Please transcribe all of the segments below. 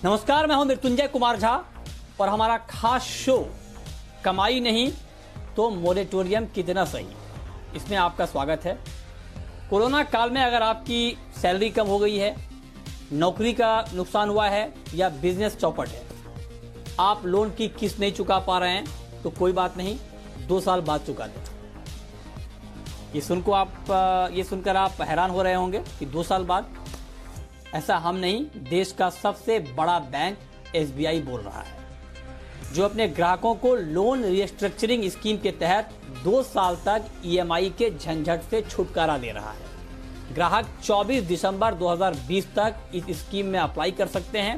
नमस्कार, मैं हूं मृत्युंजय कुमार झा और हमारा खास शो कमाई नहीं तो मोरेटोरियम कितना सही, इसमें आपका स्वागत है। कोरोना काल में अगर आपकी सैलरी कम हो गई है, नौकरी का नुकसान हुआ है या बिजनेस चौपट है, आप लोन की किस्त नहीं चुका पा रहे हैं तो कोई बात नहीं, 2 साल बाद चुका दें। ये सुनकर आप हैरान हो रहे होंगे कि 2 साल बाद। ऐसा हम नहीं, देश का सबसे बड़ा बैंक SBI बोल रहा है, जो अपने ग्राहकों को लोन रिस्ट्रक्चरिंग स्कीम के तहत 2 साल तक EMI के झंझट से छुटकारा दे रहा है। ग्राहक 24 दिसंबर 2020 तक इस स्कीम में अप्लाई कर सकते हैं।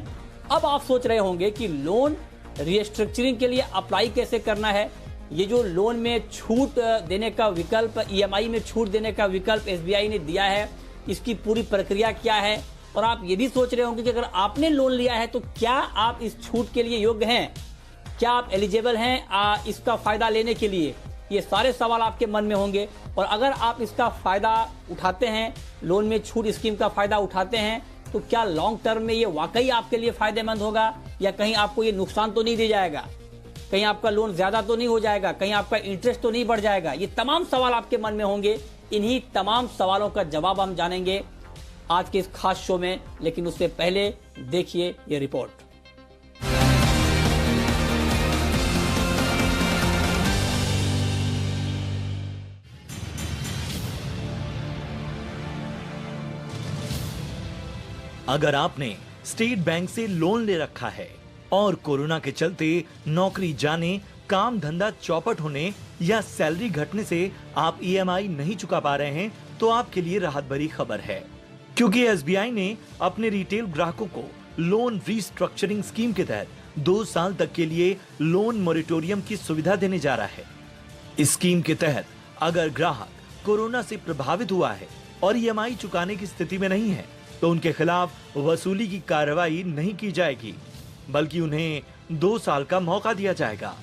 अब आप सोच रहे होंगे कि लोन रिस्ट्रक्चरिंग के लिए अप्लाई कैसे करना है। ये जो लोन में छूट देने का विकल्प, EMI में छूट देने का विकल्प SBI ने दिया है, इसकी पूरी प्रक्रिया क्या है। और आप ये भी सोच रहे होंगे कि अगर आपने लोन लिया है तो क्या आप इस छूट के लिए योग्य हैं, क्या आप एलिजिबल हैं इसका फायदा लेने के लिए। ये सारे सवाल आपके मन में होंगे। और अगर आप इसका फायदा उठाते हैं, लोन में छूट स्कीम का फायदा उठाते हैं, तो क्या लॉन्ग टर्म में ये वाकई आपके लिए फायदेमंद होगा या कहीं आपको ये नुकसान तो नहीं दे जाएगा, कहीं आपका लोन ज्यादा तो नहीं हो जाएगा, कहीं आपका इंटरेस्ट तो नहीं बढ़ जाएगा। ये तमाम सवाल आपके मन में होंगे। इन्हीं तमाम सवालों का जवाब हम जानेंगे आज के इस खास शो में, लेकिन उससे पहले देखिए ये रिपोर्ट। अगर आपने स्टेट बैंक से लोन ले रखा है और कोरोना के चलते नौकरी जाने, काम धंधा चौपट होने या सैलरी घटने से आप EMI नहीं चुका पा रहे हैं, तो आपके लिए राहत भरी खबर है, क्योंकि SBI ने अपने रिटेल ग्राहकों को लोन रीस्ट्रक्चरिंग स्कीम के तहत 2 साल तक के लिए लोन मोरेटोरियम की सुविधा देने जा रहा है। इस स्कीम के तहत अगर ग्राहक कोरोना से प्रभावित हुआ है और EMI चुकाने की स्थिति में नहीं है, तो उनके खिलाफ वसूली की कार्रवाई नहीं की जाएगी, बल्कि उन्हें 2 साल का मौका दिया जाएगा।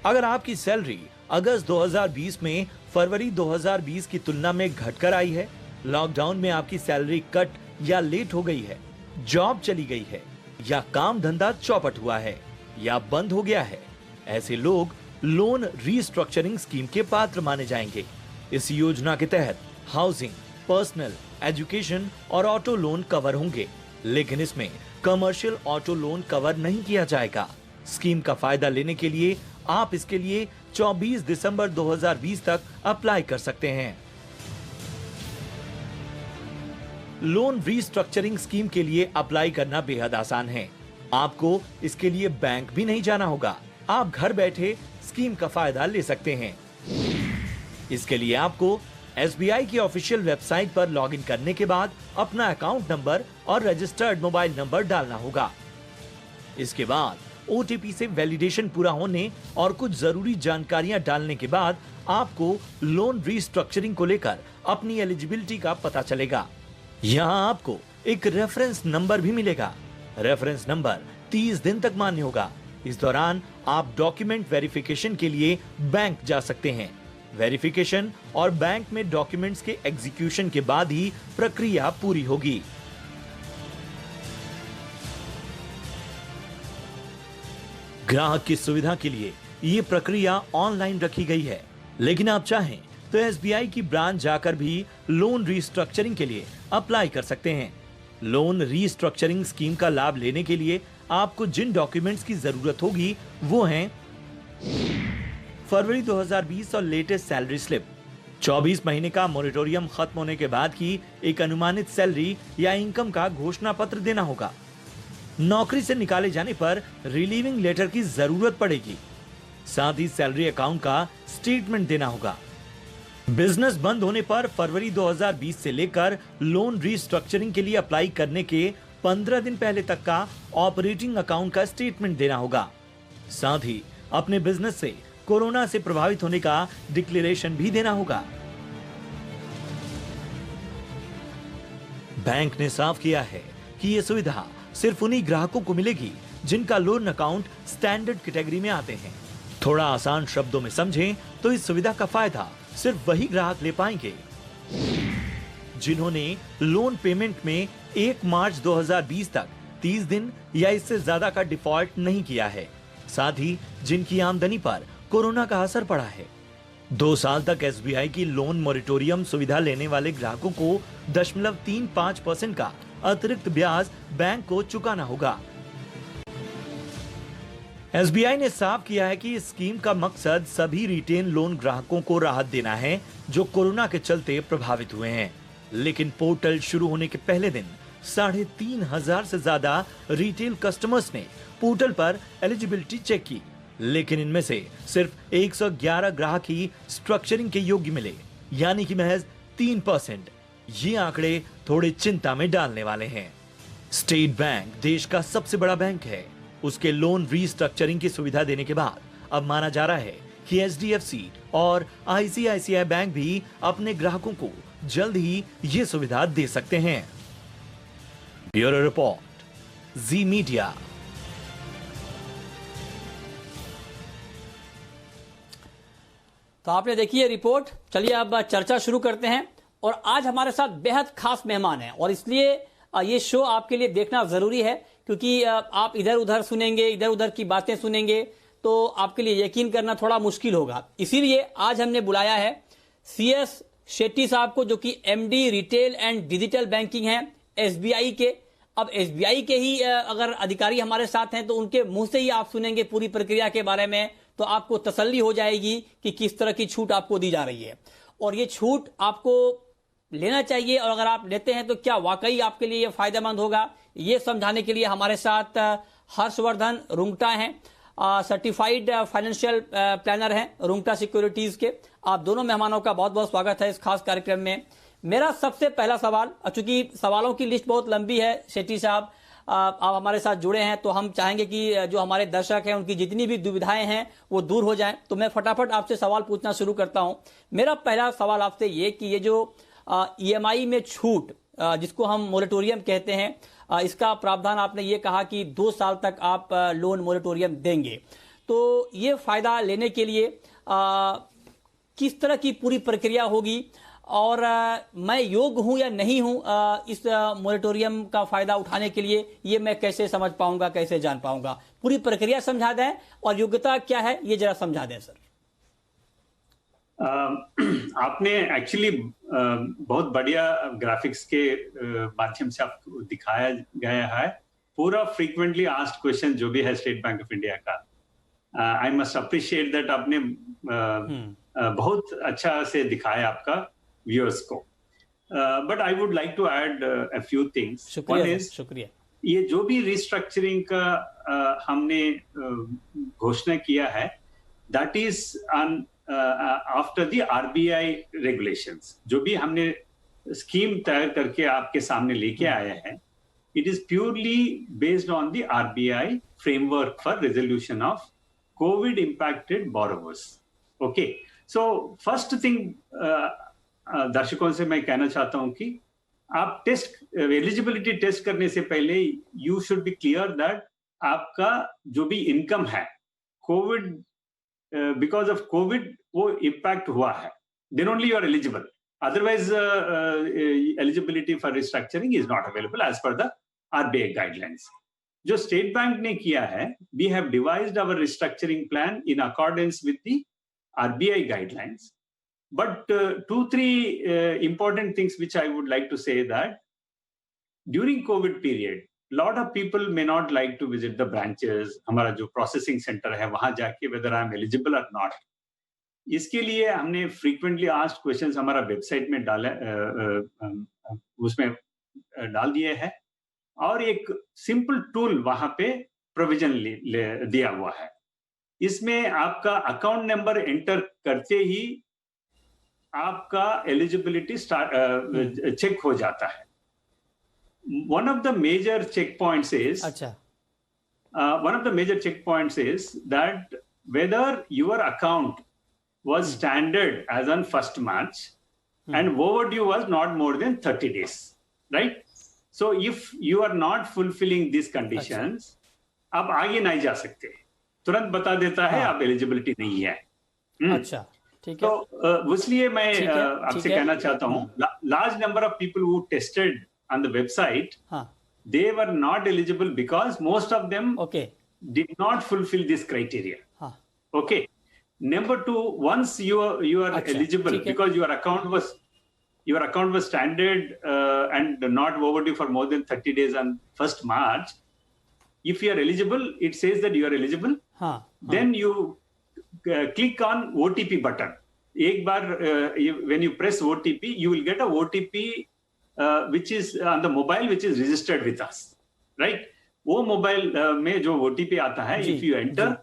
अगर आपकी सैलरी अगस्त 2020 में फरवरी 2020 की तुलना में घटकर आई है, लॉकडाउन में आपकी सैलरी कट या लेट हो गई है, जॉब चली गई है या काम धंधा चौपट हुआ है या बंद हो गया है, ऐसे लोग लोन रीस्ट्रक्चरिंग स्कीम के पात्र माने जाएंगे। इस योजना के तहत हाउसिंग, पर्सनल, एजुकेशन और ऑटो लोन कवर होंगे, लेकिन इसमें कमर्शियल ऑटो लोन कवर नहीं किया जाएगा। स्कीम का फायदा लेने के लिए आप इसके लिए 24 दिसंबर 2020 तक अप्लाई कर सकते हैं। लोन रीस्ट्रक्चरिंग स्कीम के लिए अप्लाई करना बेहद आसान है। आपको इसके लिए बैंक भी नहीं जाना होगा, आप घर बैठे स्कीम का फायदा ले सकते हैं। इसके लिए आपको SBI की ऑफिशियल वेबसाइट पर लॉगिन करने के बाद अपना अकाउंट नंबर और रजिस्टर्ड मोबाइल नंबर डालना होगा। इसके बाद OTP से वैलिडेशन पूरा होने और कुछ जरूरी जानकारियां डालने के बाद आपको लोन रीस्ट्रक्चरिंग को लेकर अपनी एलिजिबिलिटी का पता चलेगा। यहाँ आपको एक रेफरेंस नंबर भी मिलेगा। रेफरेंस नंबर 30 दिन तक मान्य होगा। इस दौरान आप डॉक्यूमेंट वेरिफिकेशन के लिए बैंक जा सकते हैं। वेरिफिकेशन और बैंक में डॉक्यूमेंट्स के एग्जीक्यूशन के बाद ही प्रक्रिया पूरी होगी। ग्राहक की सुविधा के लिए ये प्रक्रिया ऑनलाइन रखी गई है, लेकिन आप चाहें तो SBI की ब्रांच जाकर भी लोन रीस्ट्रक्चरिंग के लिए अप्लाई कर सकते हैं। लोन रीस्ट्रक्चरिंग स्कीम का लाभ लेने के लिए आपको जिन डॉक्यूमेंट्स की जरूरत होगी वो हैं फरवरी 2020 और लेटेस्ट सैलरी स्लिप, 24 महीने का मोरेटोरियम खत्म होने के बाद की एक अनुमानित सैलरी या इनकम का घोषणा पत्र देना होगा। नौकरी से निकाले जाने पर रिलीविंग लेटर की जरूरत पड़ेगी। साथ ही सैलरी अकाउंट का स्टेटमेंट देना होगा। बिजनेस बंद होने पर फरवरी 2020 से लेकर लोन रीस्ट्रक्चरिंग के लिए अप्लाई करने के 15 दिन पहले तक का ऑपरेटिंग अकाउंट का स्टेटमेंट देना होगा। साथ ही अपने बिजनेस से कोरोना से प्रभावित होने का डिक्लेरेशन भी देना होगा। बैंक ने साफ किया है कि यह सुविधा सिर्फ उन्हीं ग्राहकों को मिलेगी जिनका लोन अकाउंट स्टैंडर्ड कैटेगरी में आते हैं। थोड़ा आसान शब्दों में समझें तो इस सुविधा का फायदा सिर्फ वही ग्राहक ले पाएंगे जिन्होंने लोन पेमेंट में 1 मार्च 2020 तक 30 दिन या इससे ज्यादा का डिफॉल्ट नहीं किया है, साथ ही जिनकी आमदनी पर कोरोना का असर पड़ा है। 2 साल तक एसबीआई की लोन मोरेटोरियम सुविधा लेने वाले ग्राहकों को 0.35% का अतिरिक्त ब्याज बैंक को चुकाना होगा। एसबीआई ने साफ किया है कि इस स्कीम का मकसद सभी रिटेल लोन ग्राहकों को राहत देना है जो कोरोना के चलते प्रभावित हुए हैं। लेकिन पोर्टल शुरू होने के पहले दिन 3,500 से ज्यादा रिटेल कस्टमर्स ने पोर्टल पर एलिजिबिलिटी चेक की, लेकिन इनमें से सिर्फ 111 ग्राहक ही स्ट्रक्चरिंग के योग्य मिले, यानी कि महज 3%। ये आंकड़े थोड़े चिंता में डालने वाले हैं। स्टेट बैंक देश का सबसे बड़ा बैंक है। उसके लोन रीस्ट्रक्चरिंग की सुविधा देने के बाद अब माना जा रहा है कि एचडीएफसी और आईसीआईसीआई बैंक भी अपने ग्राहकों को जल्द ही ये सुविधा दे सकते हैं। ब्यूरो रिपोर्ट, जी मीडिया। तो आपने देखी है रिपोर्ट। चलिए अब चर्चा शुरू करते हैं। और आज हमारे साथ बेहद खास मेहमान हैं और इसलिए ये शो आपके लिए देखना जरूरी है, क्योंकि आप इधर उधर सुनेंगे, इधर उधर की बातें सुनेंगे तो आपके लिए यकीन करना थोड़ा मुश्किल होगा। इसीलिए आज हमने बुलाया है CS शेट्टी साहब को, जो कि MD retail and digital banking है SBI के। अब SBI के ही अगर अधिकारी हमारे साथ हैं तो उनके मुंह से ही आप सुनेंगे पूरी प्रक्रिया के बारे में, तो आपको तसल्ली हो जाएगी कि किस तरह की छूट आपको दी जा रही है और ये छूट आपको लेना चाहिए, और अगर आप लेते हैं तो क्या वाकई आपके लिए फायदेमंद होगा, ये समझाने के लिए हमारे साथ हर्षवर्धन रुंगटा हैं, सर्टिफाइड फाइनेंशियल प्लानर हैं रुंगटा सिक्योरिटीज के। आप दोनों मेहमानों का बहुत बहुत स्वागत है इस खास कार्यक्रम में। मेरा सबसे पहला सवाल, चूंकि सवालों की लिस्ट बहुत लंबी है शेट्टी साहब, आप हमारे साथ जुड़े हैं तो हम चाहेंगे कि जो हमारे दर्शक हैं उनकी जितनी भी दुविधाएं हैं वो दूर हो जाएं। तो मैं फटाफट आपसे सवाल पूछना शुरू करता हूं। मेरा पहला सवाल आपसे ये कि ये जो EMI में छूट, जिसको हम मोरेटोरियम कहते हैं, इसका प्रावधान आपने ये कहा कि 2 साल तक आप लोन मोरेटोरियम देंगे, तो ये फायदा लेने के लिए किस तरह की पूरी प्रक्रिया होगी और मैं योग्य हूं या नहीं हूं इस मोरेटोरियम का फायदा उठाने के लिए, ये मैं कैसे समझ पाऊंगा, कैसे जान पाऊंगा? पूरी प्रक्रिया समझा दें और योग्यता क्या है ये जरा समझा दें सर। आपने एक्चुअली बहुत बढ़िया ग्राफिक्स के माध्यम से आपको दिखाया गया है पूरा फ्रीक्वेंटली आस्क्ड क्वेश्चन जो भी है स्टेट बैंक ऑफ इंडिया का। आई मस्ट अप्रिशिएट दैट आपने बहुत अच्छा से दिखाया आपका व्यूअर्स को। But I would like to add a few things. शुक्रिया। ये जो भी रिस्ट्रक्चरिंग का हमने घोषणा किया है, that is on after the RBI regulations। जो भी हमने स्कीम तैयार करके आपके सामने लेके आए हैं, it is purely based on the RBI framework for resolution of Covid impacted borrowers. Okay, so first thing दर्शकों से मैं कहना चाहता हूं कि आप एलिजिबिलिटी टेस्ट करने से पहले you should be clear that आपका जो भी इनकम है कोविड बिकॉज ऑफ कोविड वो इम्पैक्ट हुआ है, then only you are eligible. Otherwise eligibility for restructuring is not available as per the RBI guidelines. जो स्टेट बैंक ने किया है, we have devised our restructuring plan in accordance with the RBI guidelines. But 2-3 important things which I would like to say that during COVID period, lot of people may not like to visit the branches. हमारा जो processing center है वहां जाके whether I am eligible or not. इसके लिए हमने frequently asked questions हमारा website में उसमें डाल दिए हैं और एक सिंपल टूल वहां पे प्रोविजन दिया हुआ है। इसमें आपका अकाउंट नंबर एंटर करते ही आपका एलिजिबिलिटी चेक हो जाता है। one of the major checkpoints is that whether your account was standard as on 1st March and overdue was not more than 30 days, right? So if you are not fulfilling these conditions, आप आगे नहीं जा सकते, तुरंत बता देता है आप एलिजिबिलिटी नहीं है। अच्छा, ठीक है। तो इसलिए मैं आपसे कहना चाहता हूँ, large number of people who tested on the website, they were not eligible because most of them okay did not fulfill this criteria. हाँ Okay. Number two, once you are अच्छा, eligible ठीक है। because your account was standard and not overdue for more than 30 days on 1st March. If you are eligible, it says that you are eligible. हाँ Then you click on OTP button. एक बार when you press OTP, you will get a OTP which is on the mobile which is registered with us, right? वो mobile में जो OTP आता है, जी, if you enter, जी।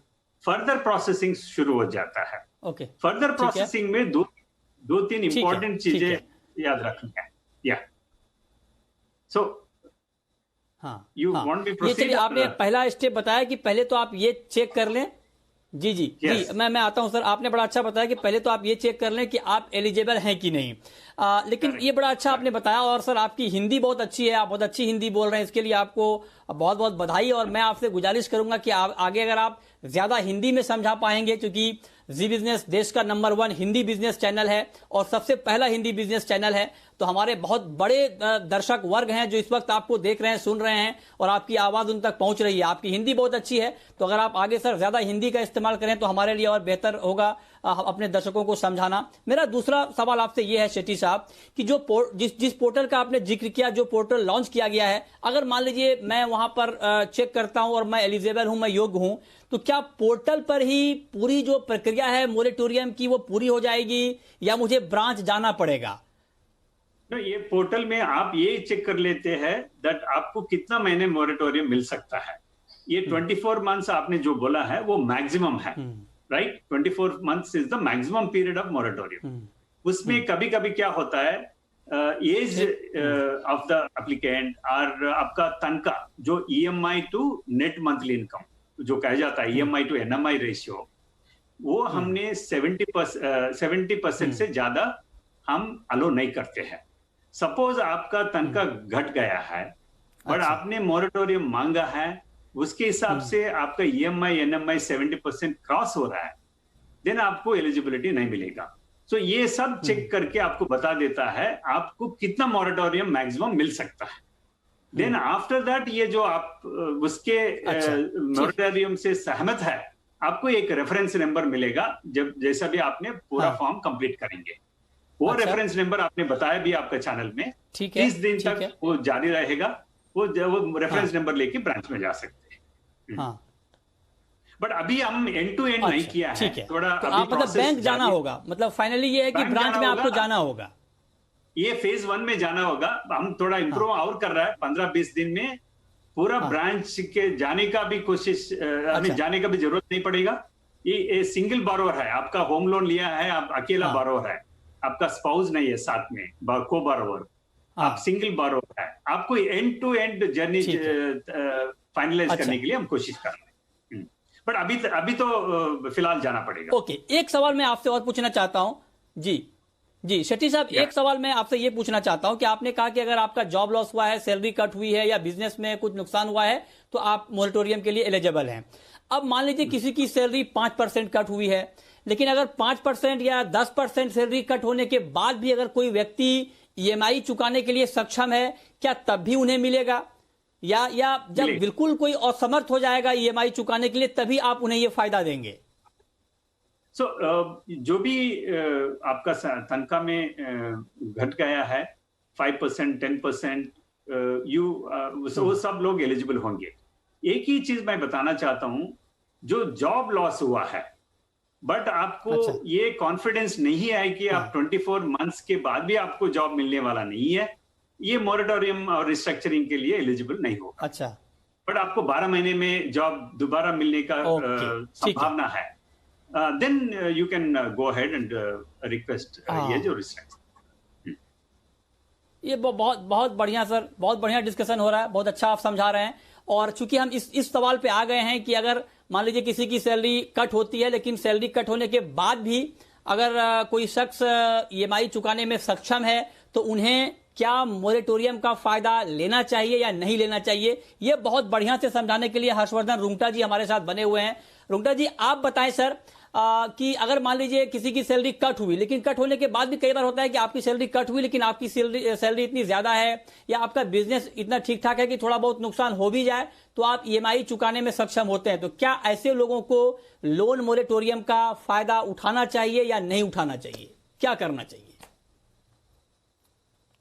Further processing शुरू हो जाता है। ओके फर्दर है। प्रोसेसिंग में दो तीन ठीक है, इंपॉर्टेंट ठीक चीजें है। याद रखनी है। या सो हाँ You हाँ want me to ये proceed? चलिए आपने पहला स्टेप बताया कि पहले तो आप ये चेक कर लें। जी जी Yes. जी मैं आता हूं सर। आपने बड़ा अच्छा बताया कि पहले तो आप ये चेक कर लें कि आप एलिजिबल हैं कि नहीं। लेकिन Correct. ये बड़ा अच्छा आपने बताया। और सर आपकी हिंदी बहुत अच्छी है, आप बहुत अच्छी हिंदी बोल रहे हैं, इसके लिए आपको बहुत बहुत बधाई। और मैं आपसे गुजारिश करूंगा कि आगे अगर आप ज्यादा हिंदी में समझा पाएंगे, क्योंकि जी बिजनेस देश का नंबर 1 हिंदी बिजनेस चैनल है और सबसे पहला हिंदी बिजनेस चैनल है। तो हमारे बहुत बड़े दर्शक वर्ग हैं जो इस वक्त आपको देख रहे हैं, सुन रहे हैं और आपकी आवाज उन तक पहुंच रही है। आपकी हिंदी बहुत अच्छी है, तो अगर आप आगे सर ज्यादा हिंदी का इस्तेमाल करें तो हमारे लिए और बेहतर होगा अपने दर्शकों को समझाना। मेरा दूसरा सवाल आपसे ये है शेट्टी साहब कि जो जिस पोर्टल का आपने जिक्र किया, जो पोर्टल लॉन्च किया गया है, अगर मान लीजिए मैं वहां पर चेक करता हूं और मैं एलिजिबल हूं, मैं योग्य हूं, तो क्या पोर्टल पर ही पूरी जो प्रक्रिया है मोरेटोरियम की वो पूरी हो जाएगी या मुझे ब्रांच जाना पड़ेगा? ये पोर्टल में आप ये चेक कर लेते हैं दैट आपको कितना महीने मोरेटोरियम मिल सकता है। ये 24 मंथ्स आपने जो बोला है वो मैक्सिमम है, right? 24 months is the maximum period of moratorium. उसमें कभी कभी क्या होता है, एज ऑफ द एप्लीकेंट और आपका तनख्वाह जो EMI to net monthly income जो कहा जाता है, EMI टू NMI रेशियो, वो हमने 70% से ज्यादा हम अलो नहीं करते हैं। सपोज आपका तनख्वाह घट गया है बट अच्छा। आपने मोरेटोरियम मांगा है, उसके हिसाब से आपका EMI NMI 70% क्रॉस हो रहा है, देन आपको एलिजिबिलिटी नहीं मिलेगा। सो ये सब चेक करके आपको बता देता है आपको कितना मोरेटोरियम मैक्सिमम मिल सकता है। देन आफ्टर दैट ये जो आप उसके अच्छा, मोरेटोरियम से सहमत है, आपको एक रेफरेंस नंबर मिलेगा जब जैसा भी आपने पूरा हाँ। फॉर्म कंप्लीट करेंगे। वो अच्छा। रेफरेंस नंबर आपने बताया भी आपका चैनल में, ठीक है, 30 दिन ठीक है। तक वो जारी रहेगा। वो रेफरेंस नंबर लेके ब्रांच में जा सकते हैं। हाँ बट अभी हम एंड टू एंड नहीं अच्छा, किया है, ठीक है। थोड़ा तो अभी आप मतलब process बैंक जाना जारी- होगा, मतलब फाइनली ये है कि बैंक ब्रांच जाना में आपको होगा। जाना होगा। ये फेज 1 में जाना होगा। हम थोड़ा इंप्रूव और कर रहा है, 15-20 दिन में पूरा हाँ। ब्रांच के जाने का भी कोशिश, हमें अच्छा। जाने का भी जरूरत नहीं पड़ेगा। ये सिंगल बारोवर है, आपका होम लोन लिया है, आप अकेला हाँ। बारोवर है, आपका स्पाउस नहीं है साथ में, को बारोवर, हाँ। आप सिंगल बारोवर है। आपको एंड टू एंड जर्नी ठीक फाइनलाइज अच्छा। करने के लिए हम कोशिश कर रहे हैं। बट अभी तो फिलहाल जाना पड़ेगा। ओके, एक सवाल मैं आपसे और पूछना चाहता हूं। जी जी शेट्टी साहब, या। एक सवाल मैं आपसे ये पूछना चाहता हूं कि आपने कहा कि अगर आपका जॉब लॉस हुआ है, सैलरी कट हुई है या बिजनेस में कुछ नुकसान हुआ है तो आप मोरेटोरियम के लिए एलिजिबल हैं। अब मान लीजिए किसी की सैलरी 5% कट हुई है, लेकिन अगर 5% या 10% सैलरी कट होने के बाद भी अगर कोई व्यक्ति EMI चुकाने के लिए सक्षम है, क्या तब भी उन्हें मिलेगा? या जब मिलेगा। बिल्कुल कोई असमर्थ हो जाएगा EMI चुकाने के लिए तभी आप उन्हें ये फायदा देंगे? सो जो भी आपका तनख्वाह में घट गया है 5%, 10%, वो सब लोग एलिजिबल होंगे। एक ही चीज मैं बताना चाहता हूं, जो जॉब लॉस हुआ है बट आपको अच्छा। ये कॉन्फिडेंस नहीं है कि हाँ। आप 24 मंथ्स के बाद भी आपको जॉब मिलने वाला नहीं है, ये मोरेटोरियम और रिस्ट्रक्चरिंग के लिए एलिजिबल नहीं होगा। अच्छा, बट आपको 12 महीने में जॉब दोबारा मिलने का ओके, ठीक है। संभावना है, then you can go ahead and request हाँ। ये जो रिस्ट्रिक्शन। ये बहुत बहुत बढ़िया सर, बहुत बढ़िया डिस्कशन हो रहा है, बहुत अच्छा आप समझा रहे हैं। और चूंकि हम इस सवाल पे आ गए हैं कि अगर मान लीजिए किसी की सैलरी कट होती है, लेकिन सैलरी कट होने के बाद भी अगर कोई शख्स EMI चुकाने में सक्षम है तो उन्हें क्या मोरेटोरियम का फायदा लेना चाहिए या नहीं लेना चाहिए, ये बहुत बढ़िया से समझाने के लिए हर्षवर्धन रुंगटा जी हमारे साथ बने हुए हैं। रुंगटा जी, आप बताएं सर, कि अगर मान लीजिए किसी की सैलरी कट हुई, लेकिन कट होने के बाद भी कई बार होता है कि आपकी सैलरी कट हुई लेकिन आपकी सैलरी इतनी ज्यादा है या आपका बिजनेस इतना ठीक ठाक है कि थोड़ा बहुत नुकसान हो भी जाए तो आप ईएमआई चुकाने में सक्षम होते हैं। तो क्या ऐसे लोगों को लोन मोरेटोरियम का फायदा उठाना चाहिए या नहीं उठाना चाहिए, क्या करना चाहिए?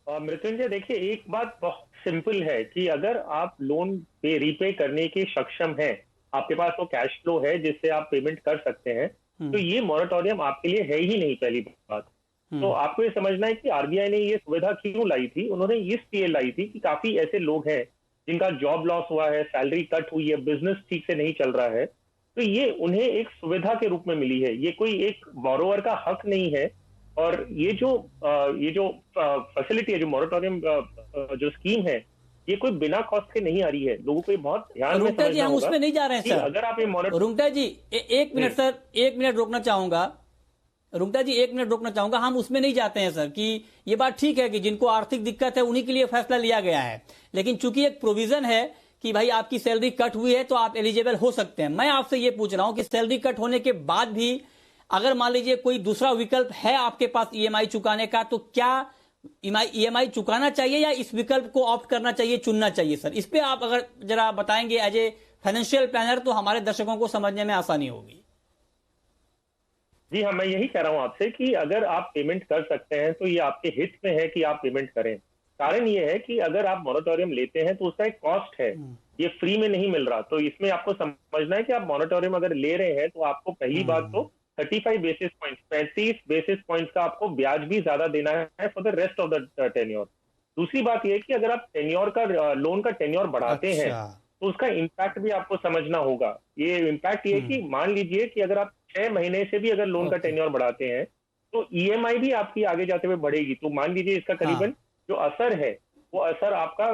मृत्युंजय, देखिए, एक बात बहुत सिंपल है कि अगर आप लोन पे रीपे करने के सक्षम हैं, आपके पास वो कैश फ्लो है जिससे आप पेमेंट कर सकते हैं, तो ये मॉरेटोरियम आपके लिए है ही नहीं, पहली बात। तो आपको ये समझना है कि आरबीआई ने ये सुविधा क्यों लाई थी। उन्होंने इसलिए लाई थी कि काफी ऐसे लोग हैं जिनका जॉब लॉस हुआ है, सैलरी कट हुई है, बिजनेस ठीक से नहीं चल रहा है, तो ये उन्हें एक सुविधा के रूप में मिली है। ये कोई एक बोरोवर का हक नहीं है। और ये जो फैसिलिटी है, जो मॉरेटोरियम जो स्कीम है, ये कोई बिना कॉस्ट के नहीं आ रही है। लोगों को ये बहुत ध्यान में समझना जी, हम होगा उसमें नहीं जा रहे हैं कि सर। अगर आप ये रुंगटा जी एक मिनट सर, एक मिनट रोकना चाहूंगा। रुंगटा जी एक मिनट रोकना चाहूंगा, हम उसमें नहीं जाते हैं सर कि ये बात ठीक है कि जिनको आर्थिक दिक्कत है उन्हीं के लिए फैसला लिया गया है, लेकिन चूंकि एक प्रोविजन है कि भाई आपकी सैलरी कट हुई है तो आप एलिजिबल हो सकते हैं। मैं आपसे ये पूछ रहा हूं कि सैलरी कट होने के बाद भी अगर मान लीजिए कोई दूसरा विकल्प है आपके पास ईएमआई चुकाने का, तो क्या ईएमआई चुकाना चाहिए या इस विकल्प को ऑप्ट करना चाहिए, चुनना चाहिए? सर इस पे आप अगर जरा बताएंगे एज ए फाइनेंशियल प्लानर तो हमारे दर्शकों को समझने में आसानी होगी। जी हाँ, मैं यही कह रहा हूँ आपसे कि अगर आप पेमेंट कर सकते हैं तो ये आपके हित में है कि आप पेमेंट करें। कारण ये है कि अगर आप मॉरेटोरियम लेते हैं तो उसका एक कॉस्ट है, ये फ्री में नहीं मिल रहा। तो इसमें आपको समझना है कि आप मॉरेटोरियम अगर ले रहे हैं तो आपको पहली बात तो 35 बेसिस पॉइंट्स, 35 बेसिस पॉइंट्स का आपको ब्याज भी ज्यादा देना है for the rest of the tenure. दूसरी बात यह है कि अगर आप टेन्योर का लोन का टेन्योर बढ़ाते हैं तो उसका इम्पैक्ट भी आपको समझना होगा। ये इम्पैक्ट ये कि मान लीजिए कि अगर आप 6 महीने से भी अगर लोन का टेन्योर बढ़ाते हैं तो ईएमआई भी आपकी आगे जाते हुए बढ़ेगी। तो मान लीजिए इसका करीबन जो असर है वो असर आपका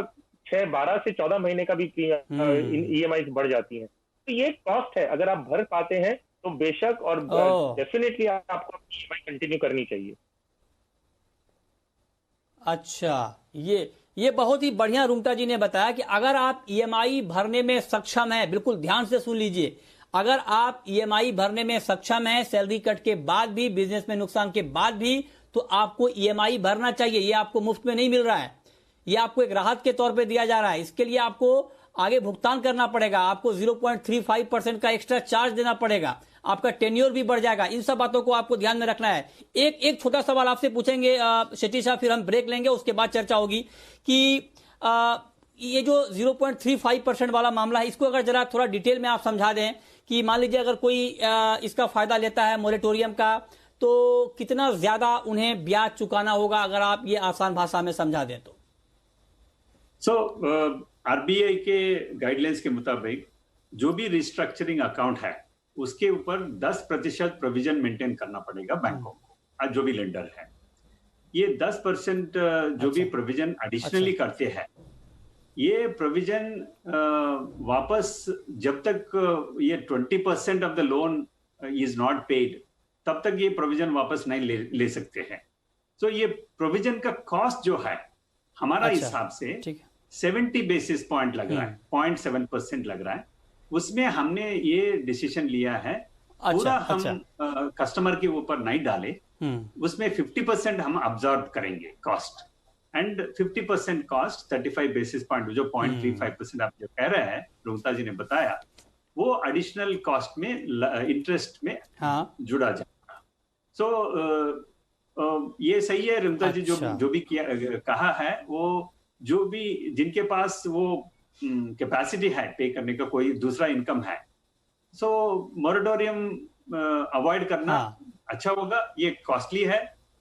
12 से 14 महीने का भी ईएमआई बढ़ जाती है। तो ये कॉस्ट है, अगर आप भर पाते हैं तो बेशक और डेफिनेटली आपको ईएमआई कंटिन्यू करनी चाहिए। अच्छा, ये बहुत ही बढ़िया रुंगटा जी ने बताया कि अगर आप ईएमआई भरने में सक्षम हैं, बिल्कुल ध्यान से सुन लीजिए, अगर आप ईएमआई भरने में सक्षम हैं सैलरी कट के बाद भी, बिजनेस में नुकसान के बाद भी, तो आपको ईएमआई भरना चाहिए। ये आपको मुफ्त में नहीं मिल रहा है, ये आपको एक राहत के तौर पे दिया जा रहा है। इसके लिए आपको आगे भुगतान करना पड़ेगा, आपको 0.35% का एक्स्ट्रा चार्ज देना पड़ेगा, आपका टेन्योर भी बढ़ जाएगा। इन सब बातों को आपको ध्यान में रखना है। एक छोटा सवाल आपसे पूछेंगे शेट्टी साहब, फिर हम ब्रेक लेंगे, उसके बाद चर्चा होगी कि ये जो 0.35% वाला मामला है, इसको अगर जरा थोड़ा डिटेल में आप समझा दें कि मान लीजिए अगर कोई इसका फायदा लेता है मोरेटोरियम का, तो कितना ज्यादा उन्हें ब्याज चुकाना होगा, अगर आप ये आसान भाषा में समझा दें तो। आरबीआई के गाइडलाइंस के मुताबिक जो भी रिस्ट्रक्चरिंग अकाउंट है उसके ऊपर 10% प्रोविजन मेंटेन करना पड़ेगा बैंकों को, जो भी लेंडर है। ये 10% जो भी प्रोविजन एडिशनली करते हैं, ये प्रोविजन वापस जब तक ये 20% of the loan is not paid, तब तक ये प्रोविजन वापस नहीं ले सकते हैं। तो ये प्रोविजन का कॉस्ट जो है हमारा हिसाब से 70 बेसिस पॉइंट लग रहा है, 0.7% लग रहा है। उसमें हमने ये डिसीजन लिया है पूरा हम कस्टमर के ऊपर नहीं डाले, उसमें 50% हम अब्जॉर्ब करेंगे cost, and 50% cost 35 basis point, जो 0.35% आप जो कह रहे हैं, रुंगटा जी ने बताया, वो एडिशनल कॉस्ट में इंटरेस्ट में जुड़ा जाएगा। सो ये सही है रुंगटा जी, जो भी कहा है, वो जो भी जिनके पास वो कैपेसिटी है पे करने का, कोई दूसरा इनकम है, सो मोरेटोरियम अवॉइड करना अच्छा होगा। ये कॉस्टली है,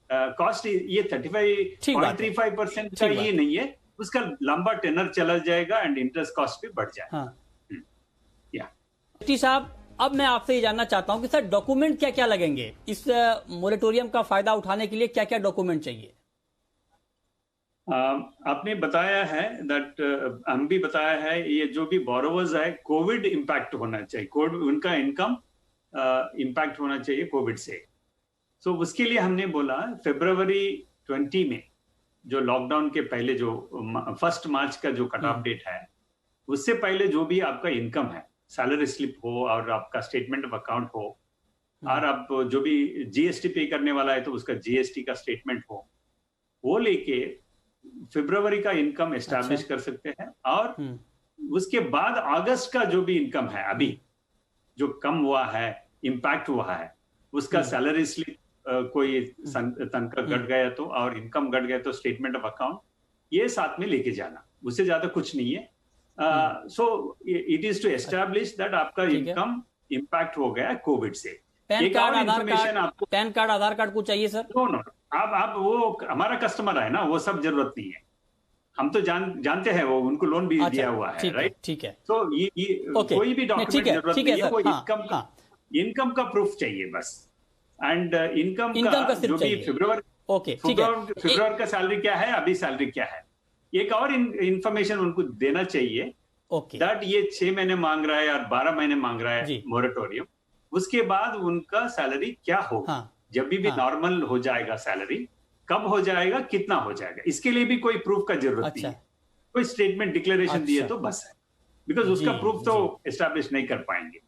कॉस्ट ये 35.35% का ये नहीं है, उसका लंबा टेनर चला जाएगा एंड इंटरेस्ट कॉस्ट भी बढ़ जाएगा। शेट्टी साहब, अब मैं आपसे ये जानना चाहता हूं कि सर डॉक्यूमेंट क्या क्या लगेंगे इस मोरेटोरियम का फायदा उठाने के लिए, क्या क्या डॉक्यूमेंट चाहिए? आपने बताया है दैट, हम भी बताया है, ये जो भी बोरोवर्स है कोविड इम्पैक्ट होना चाहिए, कोविड उनका इनकम इम्पैक्ट होना चाहिए कोविड से। सो उसके लिए हमने बोला फरवरी 20 में, जो लॉकडाउन के पहले, जो 1 मार्च का जो कट ऑफ डेट है, उससे पहले जो भी आपका इनकम है, सैलरी स्लिप हो और आपका स्टेटमेंट ऑफ अकाउंट हो, और अब जो भी जीएसटी पे करने वाला है तो उसका जीएसटी का स्टेटमेंट हो, वो लेके फरवरी का इनकम एस्टैब्लिश कर सकते हैं। और उसके बाद अगस्त का जो भी इनकम है अभी जो कम हुआ है, इम्पैक्ट हुआ है, उसका सैलरी स्लिप कोई तनख्वाह घट गया तो और इनकम घट गया तो स्टेटमेंट ऑफ अकाउंट ये साथ में लेके जाना, उससे ज्यादा कुछ नहीं है। So it is to establish that आपका इनकम इम्पैक्ट हो गया कोविड से। पैन एक कार्ड, और आधार information कार्ड, आपको, पैन कार्ड, आधार कार्ड को चाहिए सर? नो, आप वो हमारा कस्टमर है ना, वो सब जरूरत नहीं है। हम तो जानते हैं वो, उनको लोन भी दिया हुआ है, राइट? ठीक है। तो ये कोई भी डॉक्यूमेंट जरूरत नहीं है, वो इनकम का प्रूफ चाहिए बस। एंड इनकम का जो भी फरवरी का सैलरी क्या है, अभी सैलरी क्या है, एक और इंफॉर्मेशन उनको देना चाहिए दैट ये 6 महीने मांग रहा है और 12 महीने मांग रहा है मोरेटोरियम, उसके बाद उनका सैलरी क्या होगा। जब भी नॉर्मल हो जाएगा सैलरी, कब हो जाएगा, कितना हो जाएगा, इसके लिए भी कोई प्रूफ का जरूरत नहीं है। कोई स्टेटमेंट डिक्लेरेशन दिए तो बस है, बिकॉज उसका प्रूफ तो एस्टैब्लिश नहीं कर पाएंगे।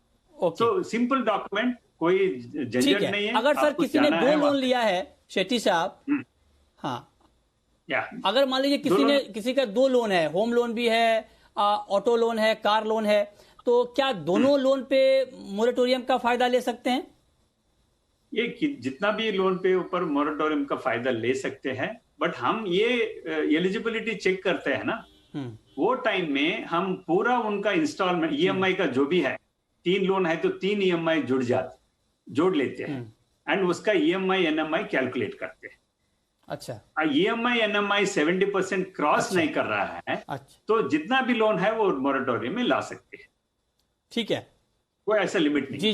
तो सिंपल डॉक्यूमेंट, कोई झंझट नहीं है। अगर सर किसी ने 2 लोन लिया है शेट्टी साहब, अगर मान लीजिए किसी का 2 लोन है, होम लोन भी है, ऑटो लोन है, कार लोन है, तो क्या दोनों लोन पे मोरेटोरियम का फायदा ले सकते हैं? ये जितना भी लोन पे ऊपर मोरेटोरियम का फायदा ले सकते हैं, बट हम ये एलिजिबिलिटी चेक करते हैं ना, वो टाइम में हम पूरा उनका इंस्टॉलमेंट ईएमआई का जो भी है, 3 लोन है तो 3 ईएमआई जोड़ लेते हैं एंड उसका ईएमआई एनएमआई कैलकुलेट करते हैं। अच्छा, ईएमआई एनएमआई 70% क्रॉस नहीं कर रहा है, तो जितना भी लोन है वो मोरेटोरियम में ला सकते हैं। ठीक है, कोई ऐसा लिमिट नहीं।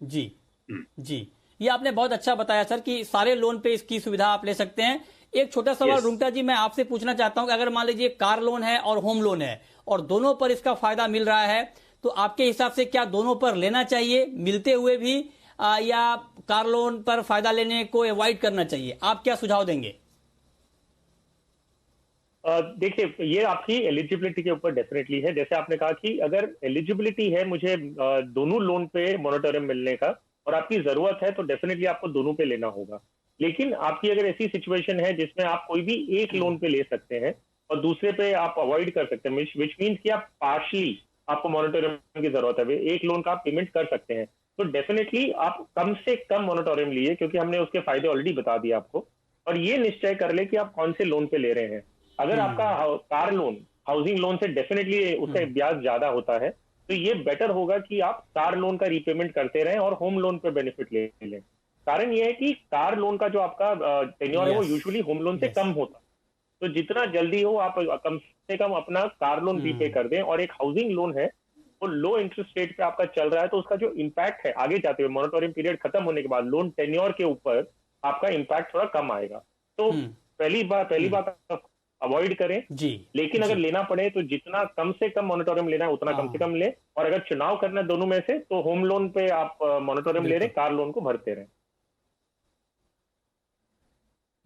जी, ये आपने बहुत अच्छा बताया सर कि सारे लोन पे इसकी सुविधा आप ले सकते हैं। एक छोटा सवाल रुंगटा जी मैं आपसे पूछना चाहता हूं कि अगर मान लीजिए कार लोन है और होम लोन है और दोनों पर इसका फायदा मिल रहा है, तो आपके हिसाब से क्या दोनों पर लेना चाहिए मिलते हुए भी, या कार लोन पर फायदा लेने को अवॉइड करना चाहिए? आप क्या सुझाव देंगे? देखिए, ये आपकी एलिजिबिलिटी के ऊपर डेफिनेटली है। जैसे आपने कहा कि अगर एलिजिबिलिटी है मुझे दोनों लोन पे मोरेटोरियम मिलने का और आपकी जरूरत है, तो डेफिनेटली आपको दोनों पे लेना होगा। लेकिन आपकी अगर ऐसी सिचुएशन है जिसमें आप कोई भी एक लोन पे ले सकते हैं और दूसरे पे आप अवॉइड कर सकते हैं, विच मीन्स कि आप पार्शली आपको मोरेटोरियम की जरूरत है, एक लोन का आप पेमेंट कर सकते हैं, तो डेफिनेटली आप कम से कम मोरेटोरियम लिए, क्योंकि हमने उसके फायदे ऑलरेडी बता दिए आपको। और ये निश्चय कर ले कि आप कौन से लोन पे ले रहे हैं। अगर आपका कार लोन हाउसिंग लोन से डेफिनेटली उसका ब्याज ज्यादा होता है, तो ये बेटर होगा कि आप कार लोन का रीपेमेंट करते रहें और होम लोन पे बेनिफिट ले लें। कारण ये है कि कार लोन का जो आपका टेन्योर है वो यूजुअली होम लोन से कम होता है, तो जितना जल्दी हो आप कम से कम अपना कार लोन रीपे कर दें। और एक हाउसिंग लोन है वो लो इंटरेस्ट रेट पे आपका चल रहा है, तो उसका जो इम्पैक्ट है आगे जाते हुए मोरेटोरियम पीरियड खत्म होने के बाद लोन टेन्योर के ऊपर आपका इम्पैक्ट थोड़ा कम आएगा। तो पहली बात अवॉइड करें जी। लेकिन अगर लेना पड़े तो जितना कम से कम मोरेटोरियम लेना है उतना कम से कम लें, और अगर चुनाव करना है दोनों में से तो होम लोन पे आप मोरेटोरियम ले रहे, कार लोन को भरते रहें।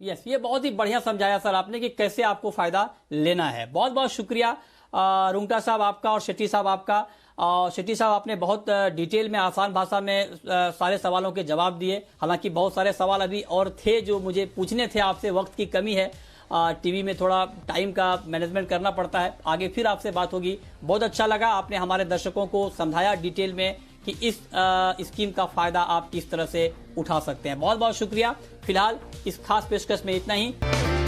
यस, ये बहुत ही बढ़िया समझाया सर आपने कि कैसे आपको फायदा लेना है। बहुत बहुत शुक्रिया रुंगटा साहब आपका और शेट्टी साहब आपका। शेट्टी साहब आपने बहुत डिटेल में आसान भाषा में सारे सवालों के जवाब दिए। हालांकि बहुत सारे सवाल अभी और थे जो मुझे पूछने थे आपसे, वक्त की कमी है, टीवी में थोड़ा टाइम का मैनेजमेंट करना पड़ता है। आगे फिर आपसे बात होगी। बहुत अच्छा लगा, आपने हमारे दर्शकों को समझाया डिटेल में कि इस स्कीम का फायदा आप किस तरह से उठा सकते हैं। बहुत बहुत शुक्रिया। फिलहाल इस खास पेशकश में इतना ही।